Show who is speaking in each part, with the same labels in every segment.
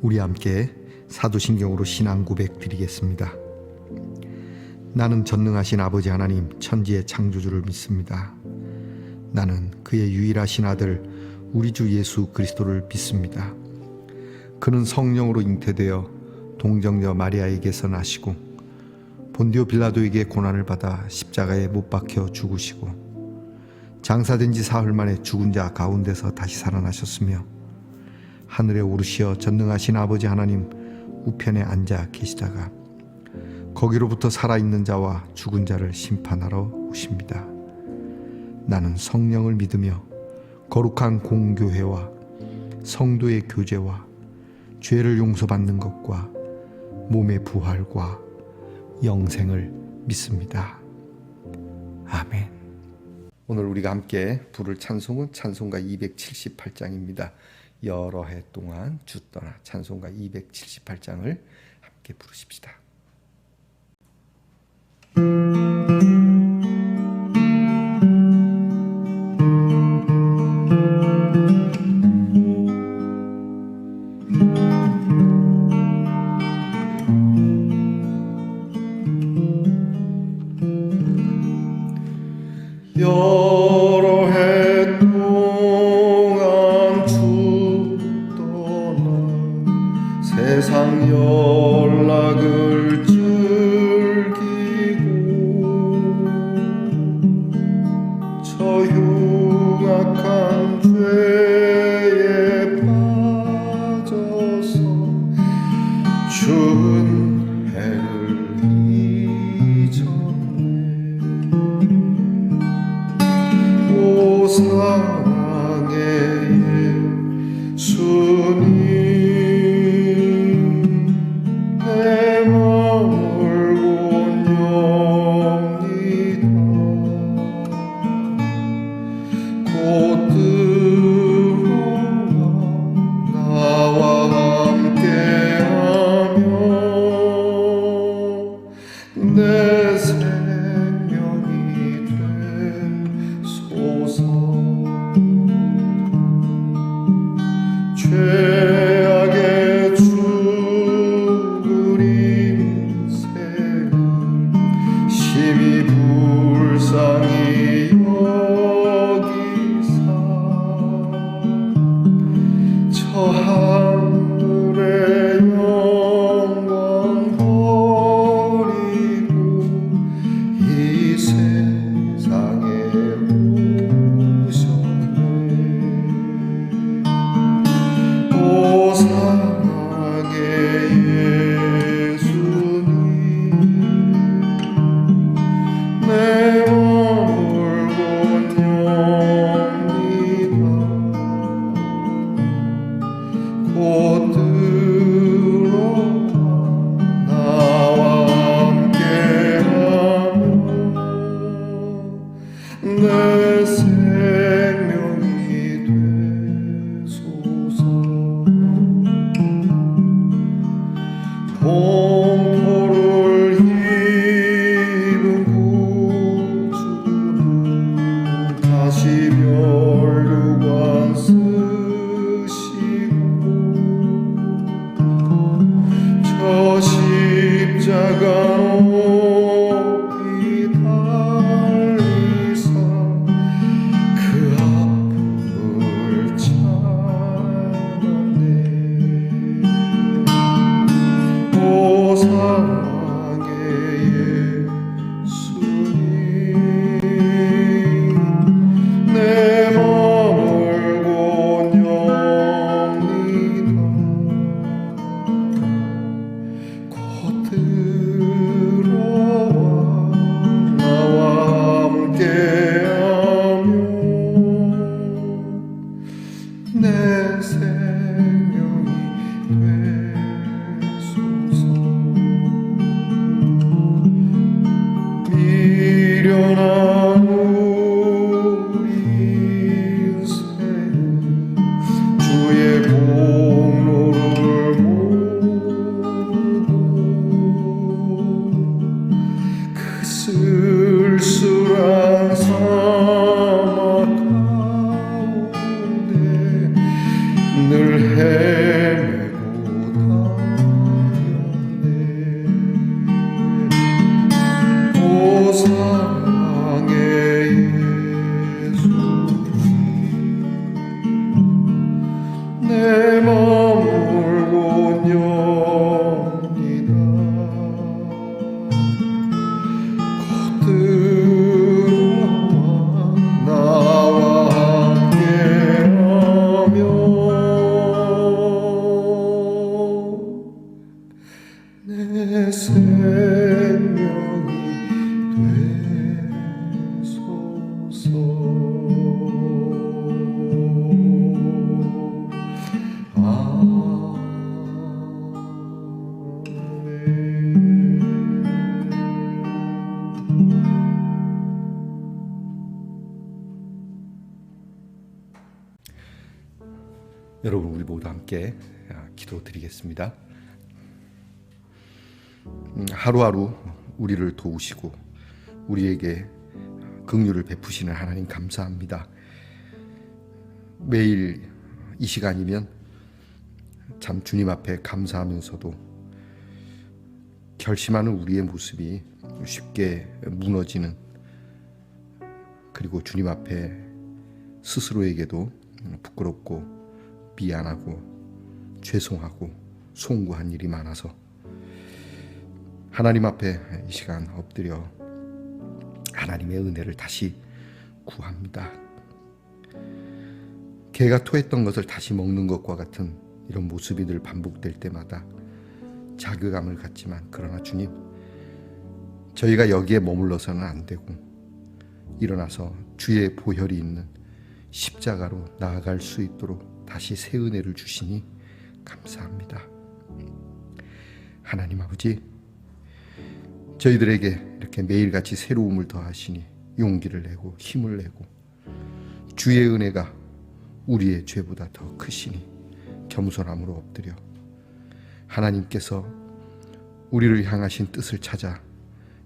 Speaker 1: 우리 함께 사도신경으로 신앙 고백 드리겠습니다. 나는 전능하신 아버지 하나님 천지의 창조주를 믿습니다. 나는 그의 유일하신 아들 우리 주 예수 그리스도를 믿습니다. 그는 성령으로 잉태되어 동정녀 마리아에게서 나시고 본디오 빌라도에게 고난을 받아 십자가에 못 박혀 죽으시고 장사된 지 사흘 만에 죽은 자 가운데서 다시 살아나셨으며 하늘에 오르시어 전능하신 아버지 하나님 우편에 앉아 계시다가 거기로부터 살아있는 자와 죽은 자를 심판하러 오십니다. 나는 성령을 믿으며 거룩한 공교회와 성도의 교제와 죄를 용서받는 것과 몸의 부활과 영생을 믿습니다. 아멘. 오늘 우리가 함께 부를 찬송은 찬송가 278장입니다. 여러 해 동안 주 떠나 찬송가 278장을 함께 부르십시다.
Speaker 2: 여러 해 동안 주 떠나 세상 연락을 즐기고 저 흉악한 죄에 빠져서 주은 해를 사랑의 예수님 내 맘을 원합니다. 곧 들어와 나와 함께하며 내 생명이 되소서. 죄악의 죽을 인생을 심히 불쌍히 여기사 저 하늘의 영광 버리고 이 세상에 사랑의 예수님 내 맘을 원합니다. 곧 들어와 나와 함께하며 내 생명이 되소서. 공포를 입은 구주는 다시 면류관 쓰시고 저 십자가 높이 달리사 그 아픔을 참았네. 사랑의 예수님 내 맘을 원합니다. 곧 들어와 나와 함께하며 내 생명이 되소서. 미련한 우리 인생은 주의 공로를 모르고 그 쓸쓸한 사막 가운데 늘 헤매고
Speaker 1: 여러분, 우리 모두 함께 기도드리겠습니다. 하루하루 우리를 도우시고 우리에게 긍휼을 베푸시는 하나님 감사합니다. 매일 이 시간이면 참 주님 앞에 감사하면서도 결심하는 우리의 모습이 쉽게 무너지는, 그리고 주님 앞에 스스로에게도 부끄럽고 미안하고 죄송하고 송구한 일이 많아서 하나님 앞에 이 시간 엎드려 하나님의 은혜를 다시 구합니다. 개가 토했던 것을 다시 먹는 것과 같은 이런 모습이 늘 반복될 때마다 자괴감을 갖지만, 그러나 주님, 저희가 여기에 머물러서는 안 되고 일어나서 주의 보혈이 있는 십자가로 나아갈 수 있도록 다시 새 은혜를 주시니 감사합니다. 하나님 아버지, 저희들에게 이렇게 매일같이 새로움을 더하시니 용기를 내고 힘을 내고, 주의 은혜가 우리의 죄보다 더 크시니 겸손함으로 엎드려 하나님께서 우리를 향하신 뜻을 찾아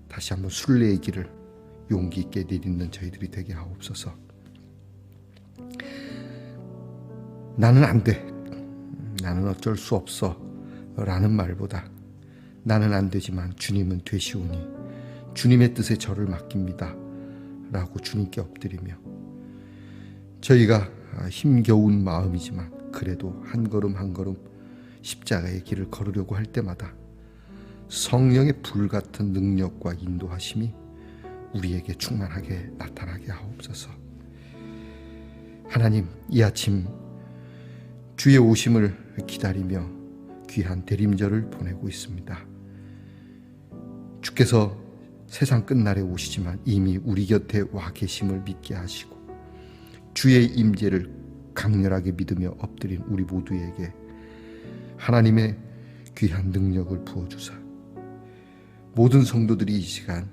Speaker 1: 다시 한번 순례의 길을 용기 있게 내딛는 저희들이 되게 하옵소서. 나는 안 돼, 나는 어쩔 수 없어 라는 말보다 나는 안 되지만 주님은 되시오니 주님의 뜻에 저를 맡깁니다 라고 주님께 엎드리며, 저희가 힘겨운 마음이지만 그래도 한 걸음 한 걸음 십자가의 길을 걸으려고 할 때마다 성령의 불같은 능력과 인도하심이 우리에게 충만하게 나타나게 하옵소서. 하나님, 이 아침 주의 오심을 기다리며 귀한 대림절을 보내고 있습니다. 주께서 세상 끝날에 오시지만 이미 우리 곁에 와 계심을 믿게 하시고, 주의 임재를 강렬하게 믿으며 엎드린 우리 모두에게 하나님의 귀한 능력을 부어주사 모든 성도들이 이 시간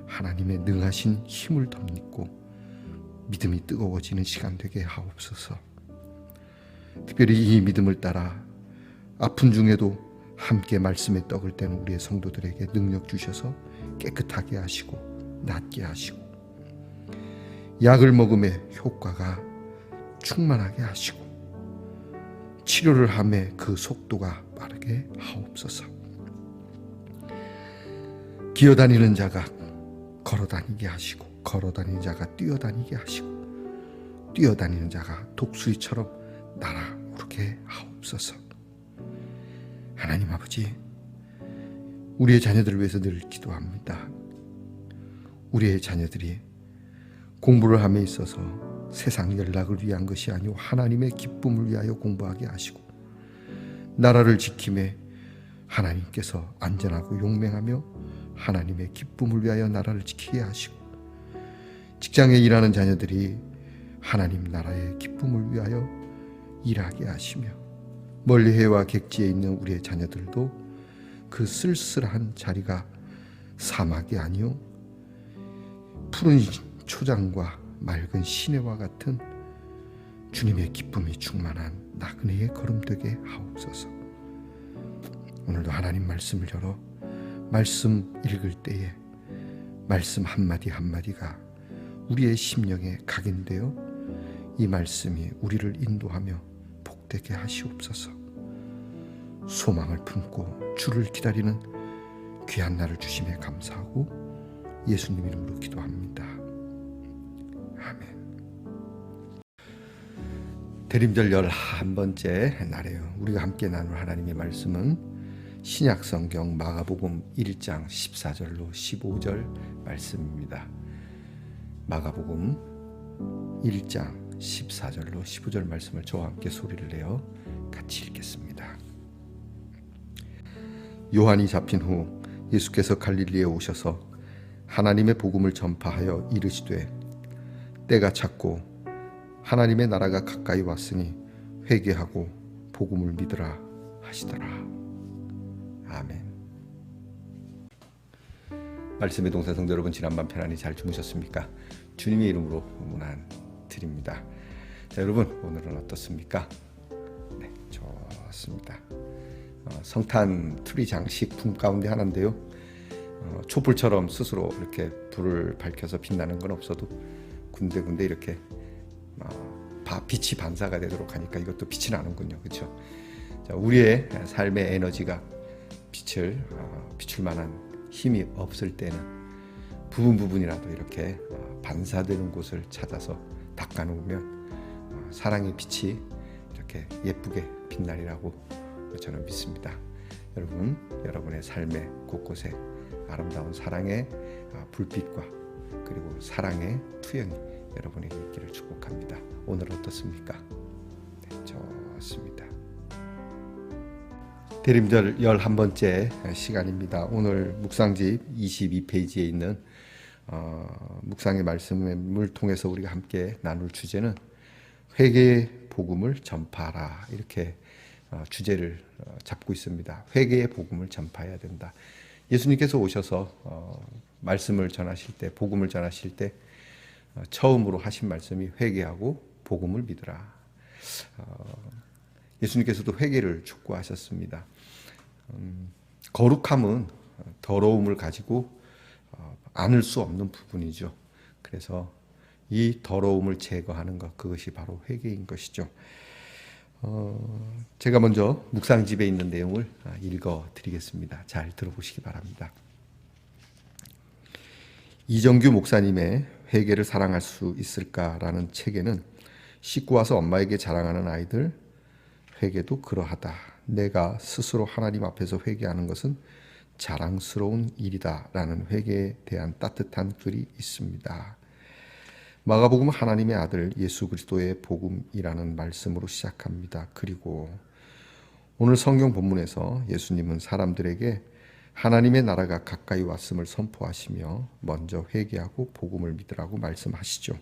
Speaker 1: 하나님의 능하신 힘을 덧입고 믿음이 뜨거워지는 시간 되게 하옵소서. 특별히 이 믿음을 따라 아픈 중에도 함께 말씀의 떡을 떼는 우리의 성도들에게 능력 주셔서 깨끗하게 하시고 낫게 하시고, 약을 먹음의 효과가 충만하게 하시고, 치료를 함에 그 속도가 빠르게 하옵소서. 기어다니는 자가 걸어다니게 하시고, 걸어다니는 자가 뛰어다니게 하시고, 뛰어다니는 자가 독수리처럼 날아오르게 하옵소서. 하나님 아버지, 우리의 자녀들을 위해서 늘 기도합니다. 우리의 자녀들이 공부를 함에 있어서 세상 연락을 위한 것이 아니오 하나님의 기쁨을 위하여 공부하게 하시고, 나라를 지킴에 하나님께서 안전하고 용맹하며 하나님의 기쁨을 위하여 나라를 지키게 하시고, 직장에 일하는 자녀들이 하나님 나라의 기쁨을 위하여 일하게 하시며, 멀리 해와 객지에 있는 우리의 자녀들도 그 쓸쓸한 자리가 사막이 아니오 푸른 초장과 맑은 시내와 같은 주님의 기쁨이 충만한 나그네의 걸음되게 하옵소서. 오늘도 하나님 말씀을 열어 말씀 읽을 때에 말씀 한마디 한마디가 우리의 심령에 각인되어 이 말씀이 우리를 인도하며 복되게 하시옵소서. 소망을 품고 주를 기다리는 귀한 날을 주심에 감사하고 예수님 이름으로 기도합니다. 아멘. 대림절 11번째 날에요. 우리가 함께 나눌 하나님의 말씀은 신약성경 마가복음 1장 14절로 15절 말씀입니다. 마가복음 1장 14절로 15절 말씀을 저와 함께 소리를 내어 같이 읽겠습니다. 요한이 잡힌 후 예수께서 갈릴리에 오셔서 하나님의 복음을 전파하여 이르시되, 때가 찼고 하나님의 나라가 가까이 왔으니 회개하고 복음을 믿으라 하시더라. 아멘. 말씀의 동사 성도 여러분, 지난밤 편안히 잘 주무셨습니까? 주님의 이름으로 문안 드립니다. 자, 여러분, 오늘은 어떻습니까? 좋습니다. 성탄 트리 장식품 가운데 하나인데요. 촛불처럼 스스로 이렇게 불을 밝혀서 빛나는 건 없어도 군데군데 이렇게 빛이 반사가 되도록 하니까 이것도 빛이 나는군요. 그렇죠? 자, 우리의 삶의 에너지가 비출 만한 힘이 없을 때는 부분이라도 이렇게 반사되는 곳을 찾아서 닦아놓으면 사랑의 빛이 이렇게 예쁘게 빛나리라고 저는 믿습니다. 여러분, 여러분의 삶의 곳곳에 아름다운 사랑의 불빛과 그리고 사랑의 투영이 여러분에게 있기를 축복합니다. 오늘 어떻습니까? 네, 좋습니다. 대림절 11번째 시간입니다. 오늘 묵상집 22페이지에 있는 묵상의 말씀을 통해서 우리가 함께 나눌 주제는 회개의 복음을 전파하라, 이렇게 주제를 잡고 있습니다. 회개의 복음을 전파해야 된다. 예수님께서 오셔서 말씀을 전하실 때, 복음을 전하실 때 처음으로 하신 말씀이 회개하고 복음을 믿으라. 예수님께서도 회개를 촉구하셨습니다. 거룩함은 더러움을 가지고 안을 수 없는 부분이죠. 그래서 이 더러움을 제거하는 것, 그것이 바로 회개인 것이죠. 제가 먼저 묵상집에 있는 내용을 읽어드리겠습니다. 잘 들어보시기 바랍니다. 이정규 목사님의 회개를 사랑할 수 있을까라는 책에는 씻고 와서 엄마에게 자랑하는 아이들, 회개도 그러하다. 내가 스스로 하나님 앞에서 회개하는 것은 자랑스러운 일이다 라는 회개에 대한 따뜻한 글이 있습니다. 마가복음은 하나님의 아들 예수 그리스도의 복음이라는 말씀으로 시작합니다. 그리고 오늘 성경 본문에서 예수님은 사람들에게 하나님의 나라가 가까이 왔음을 선포하시며 먼저 회개하고 복음을 믿으라고 말씀하시죠.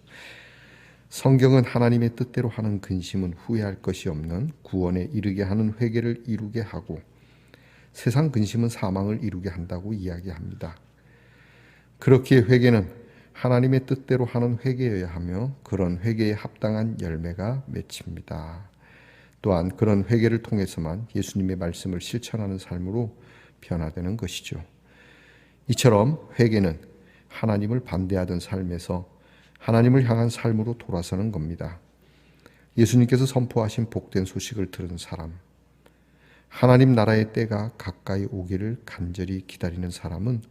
Speaker 1: 성경은 하나님의 뜻대로 하는 근심은 후회할 것이 없는 구원에 이르게 하는 회개를 이루게 하고 세상 근심은 사망을 이루게 한다고 이야기합니다. 그렇기에 회개는 하나님의 뜻대로 하는 회개여야 하며 그런 회개에 합당한 열매가 맺힙니다. 또한 그런 회개를 통해서만 예수님의 말씀을 실천하는 삶으로 변화되는 것이죠. 이처럼 회개는 하나님을 반대하던 삶에서 하나님을 향한 삶으로 돌아서는 겁니다. 예수님께서 선포하신 복된 소식을 들은 사람, 하나님 나라의 때가 가까이 오기를 간절히 기다리는 사람은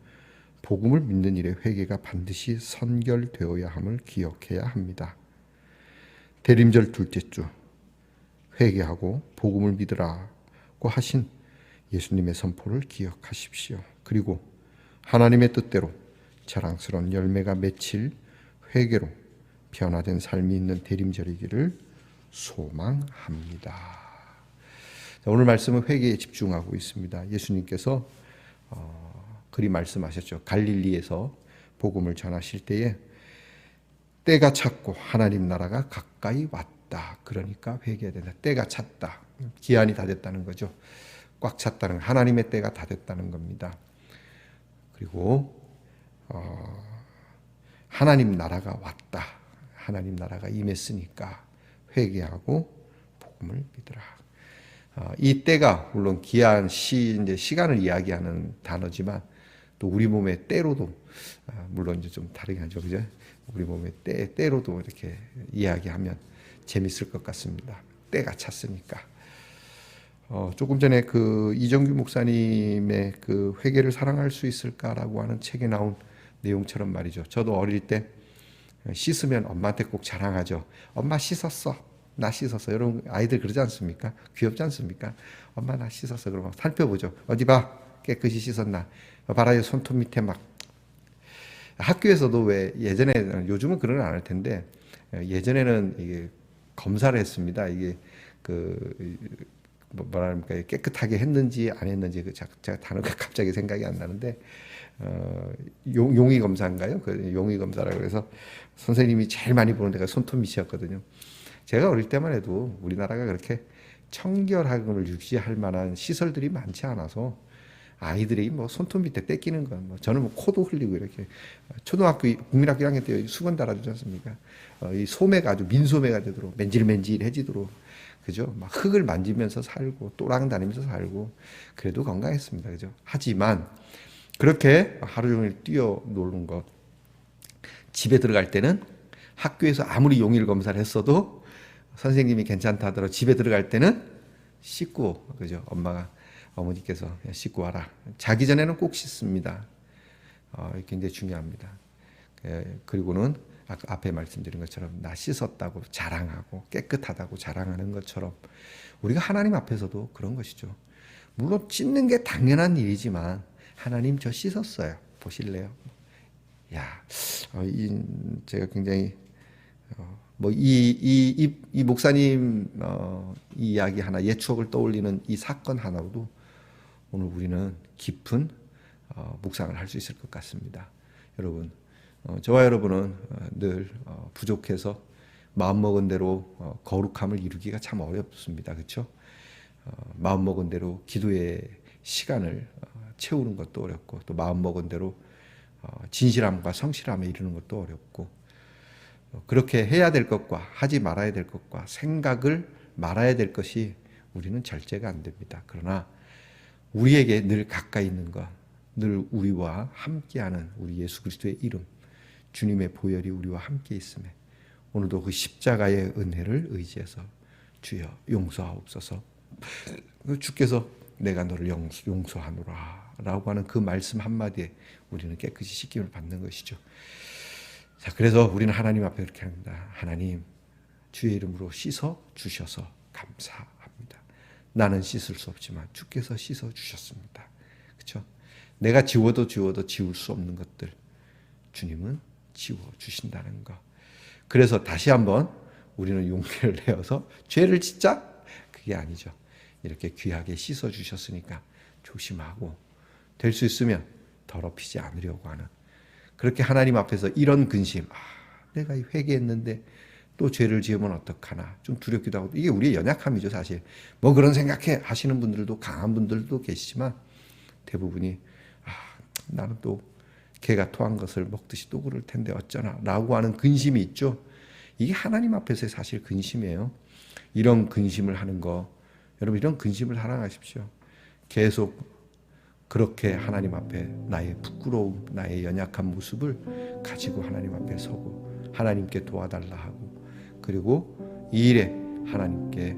Speaker 1: 복음을 믿는 일에 회개가 반드시 선결되어야 함을 기억해야 합니다. 대림절 둘째 주, 회개하고 복음을 믿으라고 하신 예수님의 선포를 기억하십시오. 그리고 하나님의 뜻대로 자랑스러운 열매가 맺힐 회개로 변화된 삶이 있는 대림절이기를 소망합니다. 자, 오늘 말씀은 회개에 집중하고 있습니다. 예수님께서 그리 말씀하셨죠. 갈릴리에서 복음을 전하실 때에 때가 찼고 하나님 나라가 가까이 왔다. 그러니까 회개해야 된다. 때가 찼다. 기한이 다 됐다는 거죠. 꽉 찼다는, 하나님의 때가 다 됐다는 겁니다. 그리고 하나님 나라가 왔다. 하나님 나라가 임했으니까 회개하고 복음을 믿으라. 이 때가 물론 기한, 이제 시간을 이야기하는 단어지만 또 우리 몸의 때로도 물론 이제 좀 다르긴 하죠, 그죠? 우리 몸의 때로도 이렇게 이야기하면 재밌을 것 같습니다. 때가 찼으니까. 조금 전에 그 이정규 목사님의 그 회개를 사랑할 수 있을까라고 하는 책에 나온 내용처럼 말이죠. 저도 어릴 때 씻으면 엄마한테 꼭 자랑하죠. 엄마 씻었어. 나 씻었어. 여러분 아이들 그러지 않습니까? 귀엽지 않습니까? 엄마 나 씻었어. 그러면 살펴보죠. 어디 봐. 깨끗이 씻었나. 봐라. 손톱 밑에 막. 학교에서도 왜 예전에, 요즘은 그런 건 안 할 텐데 예전에는 이게 검사를 했습니다. 이게 뭐랄까 깨끗하게 했는지 안 했는지 제가 단어가 갑자기 생각이 안 나는데 용의 검사인가요? 그 용의 검사라고 해서 선생님이 제일 많이 보는 데가 손톱 밑이었거든요. 제가 어릴 때만 해도 우리나라가 그렇게 청결함을 유지할 만한 시설들이 많지 않아서 아이들이 뭐 손톱 밑에 떼끼는 건, 뭐 저는 뭐 코도 흘리고 이렇게 초등학교 국민학교 1학년 때 수건 달아주지 않습니까? 이 소매가 아주 민소매가 되도록 맨질맨질해지도록 그죠? 막 흙을 만지면서 살고 또랑 다니면서 살고 그래도 건강했습니다. 그죠? 하지만 그렇게 하루 종일 뛰어노는 것, 집에 들어갈 때는 학교에서 아무리 용일 검사를 했어도 선생님이 괜찮다 하더라도 집에 들어갈 때는 씻고, 그죠? 어머니께서 씻고 와라. 자기 전에는 꼭 씻습니다. 굉장히 중요합니다. 그리고는 아까 앞에 말씀드린 것처럼 나 씻었다고 자랑하고 깨끗하다고 자랑하는 것처럼 우리가 하나님 앞에서도 그런 것이죠. 물론 씻는 게 당연한 일이지만 하나님 저 씻었어요. 보실래요? 야, 제가 굉장히 이 목사님 이 이야기 하나, 옛 추억을 떠올리는 이 사건 하나로도 오늘 우리는 깊은 묵상을 할 수 있을 것 같습니다. 여러분, 저와 여러분은 늘 부족해서 마음먹은 대로 거룩함을 이루기가 참 어렵습니다. 그렇죠? 마음먹은 대로 기도의 시간을 채우는 것도 어렵고, 또 마음먹은 대로 진실함과 성실함에 이르는 것도 어렵고, 그렇게 해야 될 것과 하지 말아야 될 것과 생각을 말아야 될 것이 우리는 절제가 안 됩니다. 그러나 우리에게 늘 가까이 있는 것, 늘 우리와 함께하는 우리 예수 그리스도의 이름, 주님의 보혈이 우리와 함께 있음에 오늘도 그 십자가의 은혜를 의지해서 주여 용서하옵소서. 주께서 내가 너를 용서하노라 라고 하는 그 말씀 한마디에 우리는 깨끗이 씻김을 받는 것이죠. 자, 그래서 우리는 하나님 앞에 이렇게 합니다. 하나님, 주의 이름으로 씻어 주셔서 감사합니다. 나는 씻을 수 없지만 주께서 씻어 주셨습니다. 그렇죠? 내가 지워도 지울 수 없는 것들 주님은 지워 주신다는 거. 그래서 다시 한번 우리는 용기를 내어서 죄를 짓자? 그게 아니죠. 이렇게 귀하게 씻어 주셨으니까 조심하고 될 수 있으면 더럽히지 않으려고 하는, 그렇게 하나님 앞에서 이런 근심, 내가 회개했는데 또 죄를 지으면 어떡하나 좀 두렵기도 하고, 이게 우리의 연약함이죠. 사실 뭐 그런 생각해 하시는 분들도, 강한 분들도 계시지만 대부분이 나는 또 개가 토한 것을 먹듯이 또 그럴 텐데 어쩌나 라고 하는 근심이 있죠. 이게 하나님 앞에서의 사실 근심이에요. 이런 근심을 하는 거, 여러분 이런 근심을 사랑하십시오. 계속 그렇게 하나님 앞에 나의 부끄러움, 나의 연약한 모습을 가지고 하나님 앞에 서고 하나님께 도와달라 하고, 그리고 이 일에 하나님께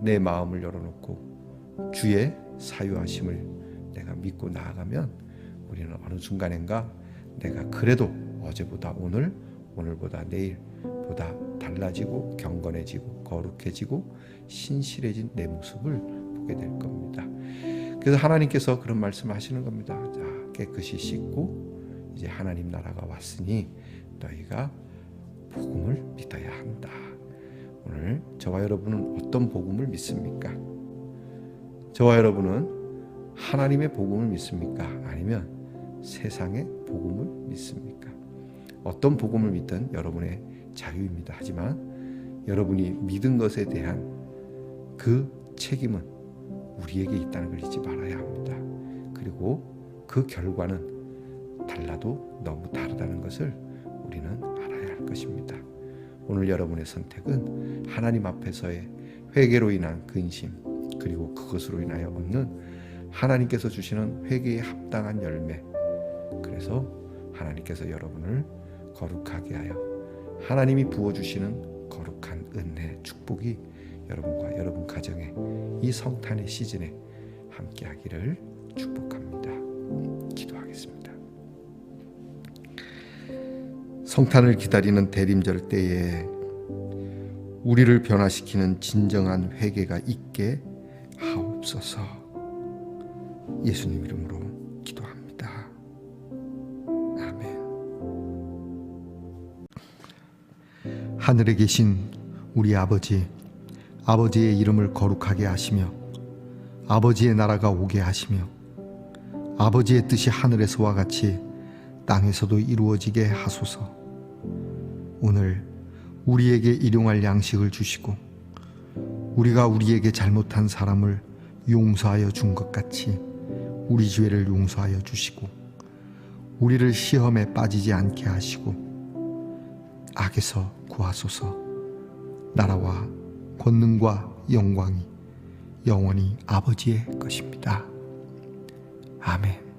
Speaker 1: 내 마음을 열어놓고 주의 사유하심을 내가 믿고 나아가면 우리는 어느 순간인가 내가 그래도 어제보다 오늘, 오늘보다 내일보다 달라지고 경건해지고 거룩해지고 신실해진 내 모습을 보게 될 겁니다. 그래서 하나님께서 그런 말씀을 하시는 겁니다. 자, 깨끗이 씻고 이제 하나님 나라가 왔으니 너희가 복음을 믿어야 한다. 오늘 저와 여러분은 어떤 복음을 믿습니까? 저와 여러분은 하나님의 복음을 믿습니까? 아니면 세상의 복음을 믿습니까? 어떤 복음을 믿든 여러분의 자유입니다. 하지만 여러분이 믿은 것에 대한 그 책임은 우리에게 있다는 걸 잊지 말아야 합니다. 그리고 그 결과는 달라도 너무 다르다는 것을 우리는 알아야 할 것입니다. 오늘 여러분의 선택은 하나님 앞에서의 회개로 인한 근심, 그리고 그것으로 인하여 얻는 하나님께서 주시는 회개에 합당한 열매, 그래서 하나님께서 여러분을 거룩하게 하여 하나님이 부어주시는 거룩한 은혜, 축복이 여러분과 여러분 가정에 이 성탄의 시즌에 함께하기를 축복합니다. 기도하겠습니다. 성탄을 기다리는 대림절 때에 우리를 변화시키는 진정한 회개가 있게 하옵소서. 예수님 이름으로 기도합니다. 아멘. 하늘에 계신 우리 아버지, 아버지의 이름을 거룩하게 하시며 아버지의 나라가 오게 하시며 아버지의 뜻이 하늘에서와 같이 땅에서도 이루어지게 하소서. 오늘 우리에게 일용할 양식을 주시고 우리가 우리에게 잘못한 사람을 용서하여 준 것 같이 우리 죄를 용서하여 주시고 우리를 시험에 빠지지 않게 하시고 악에서 구하소서. 나라와 권능과 영광이 영원히 아버지의 것입니다. 아멘.